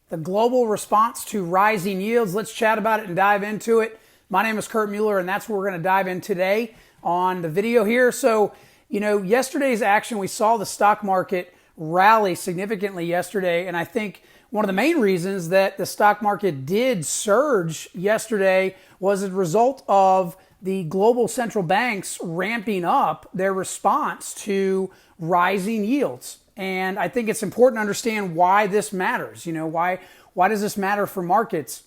the global response to rising yields. Let's chat about it and dive into it. My name is Kurt Mueller, and that's what we're going to dive in today on the video here. So, yesterday's action, we saw the stock market rally significantly yesterday, and I think one of the main reasons that the stock market did surge yesterday was a result of the global central banks ramping up their response to rising yields. And I think it's important to understand why this matters. Why does this matter for markets?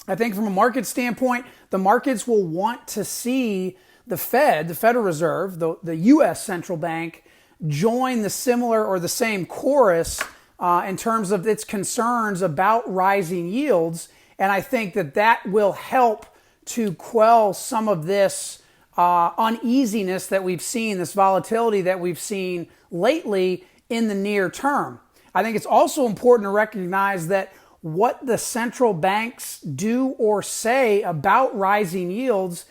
I think from a market standpoint, the markets will want to see the Fed, the Federal Reserve, the U.S. central bank, join the similar or the same chorus in terms of its concerns about rising yields. And I think that will help to quell some of this uneasiness that we've seen, this volatility that we've seen lately in the near term. I think it's also important to recognize that what the central banks do or say about rising yields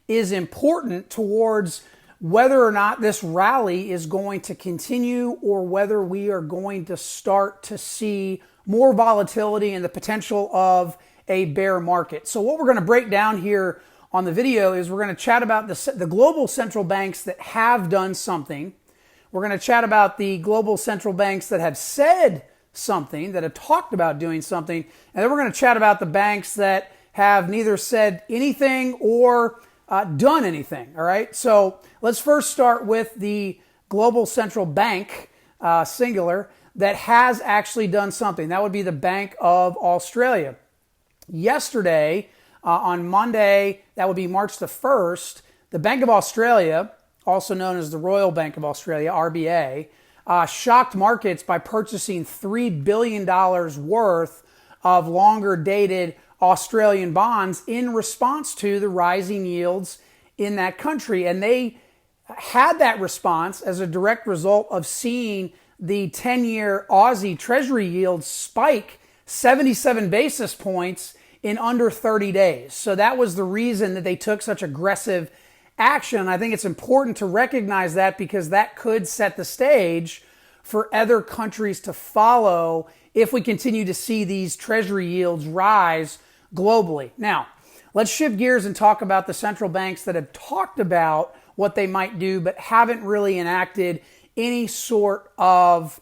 is important towards whether or not this rally is going to continue or whether we are going to start to see more volatility and the potential of a bear market. So what we're going to break down here on the video is we're going to chat about the global central banks that have done something. We're going to chat about the global central banks that have said something, that have talked about doing something. And then we're going to chat about the banks that have neither said anything or done anything. All right. So let's first start with the global central bank, singular, that has actually done something. That would be the Bank of Australia. Yesterday, on Monday, that would be March the 1st, the Bank of Australia, also known as the Royal Bank of Australia, RBA, shocked markets by purchasing $3 billion worth of longer-dated Australian bonds in response to the rising yields in that country. And they had that response as a direct result of seeing the 10-year Aussie Treasury yield spike 77 basis points in under 30 days. So that was the reason that they took such aggressive action. I think it's important to recognize that because that could set the stage for other countries to follow if we continue to see these treasury yields rise globally. Now, let's shift gears and talk about the central banks that have talked about what they might do but haven't really enacted any sort of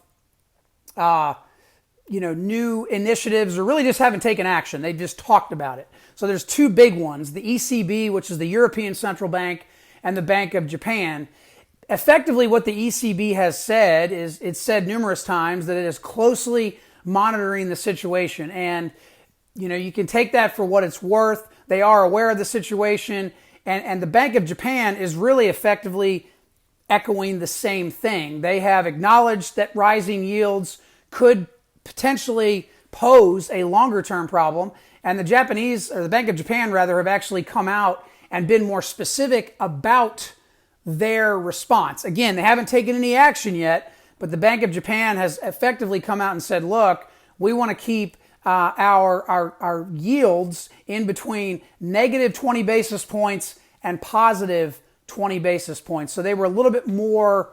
new initiatives or really just haven't taken action. They just talked about it. So there's two big ones, the ECB, which is the European Central Bank, and the Bank of Japan. Effectively, what the ECB has said is it's said numerous times that it is closely monitoring the situation. And, you can take that for what it's worth. They are aware of the situation. And the Bank of Japan is really effectively echoing the same thing. They have acknowledged that rising yields could potentially pose a longer-term problem. And the Bank of Japan have actually come out and been more specific about their response. Again, they haven't taken any action yet, but the Bank of Japan has effectively come out and said, look, we want to keep our yields in between negative 20 basis points and positive 20 basis points. So they were a little bit more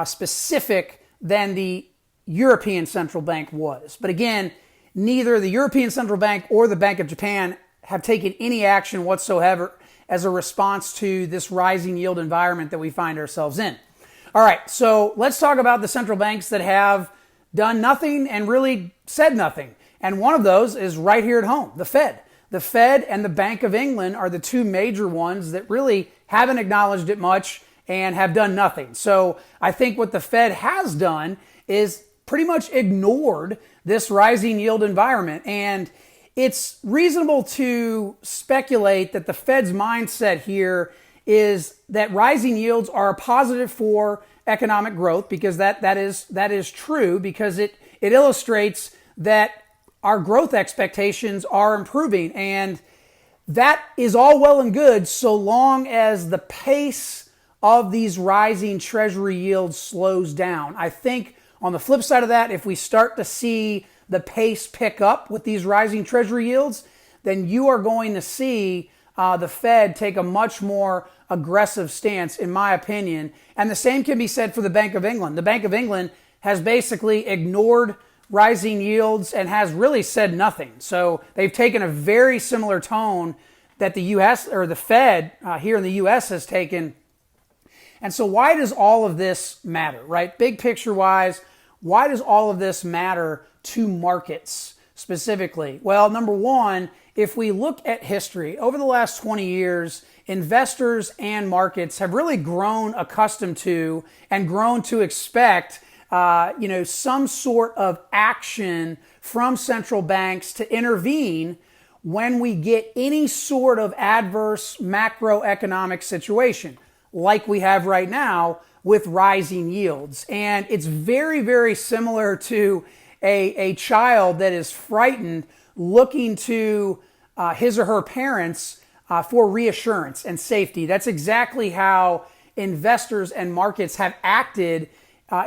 specific than the European Central Bank was. But again, neither the European Central Bank or the Bank of Japan have taken any action whatsoever as a response to this rising yield environment that we find ourselves in. All right, so let's talk about the central banks that have done nothing and really said nothing. And one of those is right here at home, the Fed. The Fed and the Bank of England are the two major ones that really haven't acknowledged it much and have done nothing. So I think what the Fed has done is pretty much ignored this rising yield environment. And it's reasonable to speculate that the Fed's mindset here is that rising yields are a positive for economic growth because that is true because it illustrates that our growth expectations are improving. And that is all well and good so long as the pace of these rising treasury yields slows down. I think on the flip side of that, if we start to see the pace pick up with these rising treasury yields, then you are going to see the Fed take a much more aggressive stance, in my opinion. And the same can be said for the Bank of England. The Bank of England has basically ignored rising yields and has really said nothing. So they've taken a very similar tone that the U.S. or the Fed here in the U.S. has taken. And so why does all of this matter, right? Big picture wise, why does all of this matter to markets specifically? Well, number one, if we look at history, over the last 20 years, investors and markets have really grown accustomed to and grown to expect some sort of action from central banks to intervene when we get any sort of adverse macroeconomic situation like we have right now with rising yields. And it's very, very similar to a child that is frightened looking to his or her parents for reassurance and safety. That's exactly how investors and markets have acted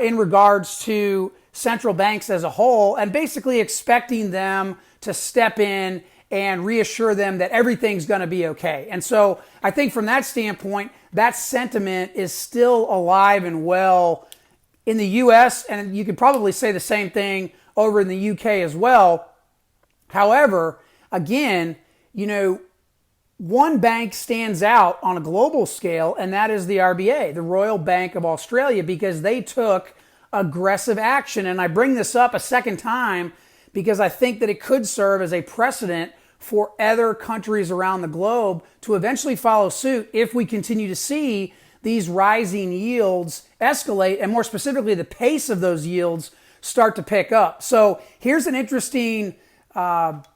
in regards to central banks as a whole, and basically expecting them to step in and reassure them that everything's going to be okay. And so I think from that standpoint, that sentiment is still alive and well in the U.S., and you could probably say the same thing over in the U.K. as well. However, again, one bank stands out on a global scale, and that is the RBA, the Royal Bank of Australia, because they took aggressive action. And I bring this up a second time because I think that it could serve as a precedent for other countries around the globe to eventually follow suit if we continue to see these rising yields escalate, and more specifically, the pace of those yields start to pick up. So here's an interesting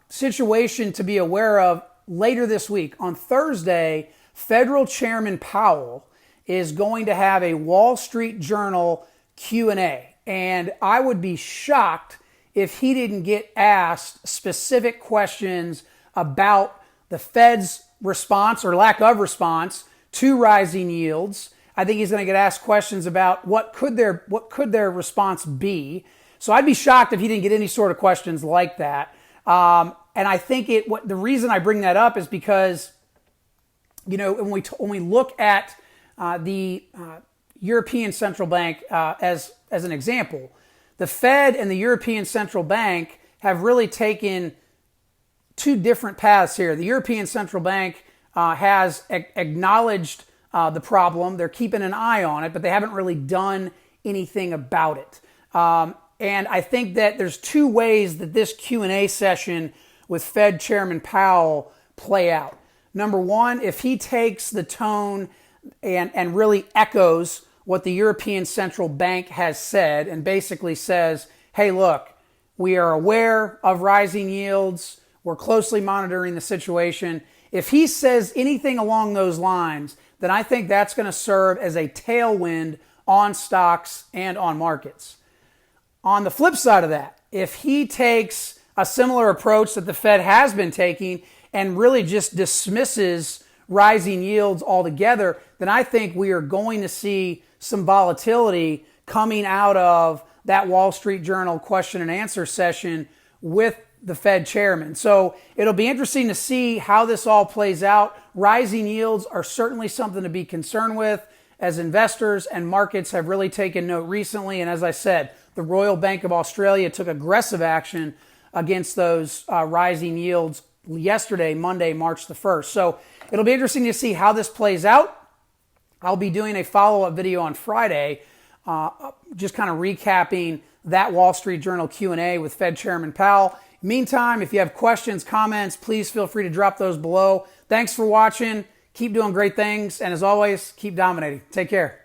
situation to be aware of. Later this week, on Thursday, Federal Chairman Powell is going to have a Wall Street Journal Q&A. And I would be shocked if he didn't get asked specific questions about the Fed's response or lack of response to rising yields. I think he's going to get asked questions about what could their response be. So I'd be shocked if he didn't get any sort of questions like that. And I think the reason I bring that up is because, when we look at the European Central Bank as an example, the Fed and the European Central Bank have really taken two different paths here. The European Central Bank has acknowledged the problem. They're keeping an eye on it, but they haven't really done anything about it. And I think that there's two ways that this Q&A session with Fed Chairman Powell play out. Number one, if he takes the tone and really echoes what the European Central Bank has said and basically says, hey, look, we are aware of rising yields. We're closely monitoring the situation. If he says anything along those lines, then I think that's going to serve as a tailwind on stocks and on markets. On the flip side of that, if he takes a similar approach that the Fed has been taking and really just dismisses rising yields altogether, then I think we are going to see some volatility coming out of that Wall Street Journal question and answer session with the Fed chairman. So it'll be interesting to see how this all plays out. Rising yields are certainly something to be concerned with, as investors and markets have really taken note recently. And as I said, the Royal Bank of Australia took aggressive action against those rising yields yesterday, Monday, March the 1st. So it'll be interesting to see how this plays out. I'll be doing a follow-up video on Friday, just kind of recapping that Wall Street Journal Q&A with Fed Chairman Powell. Meantime, if you have questions, comments, please feel free to drop those below. Thanks for watching. Keep doing great things. And as always, keep dominating. Take care.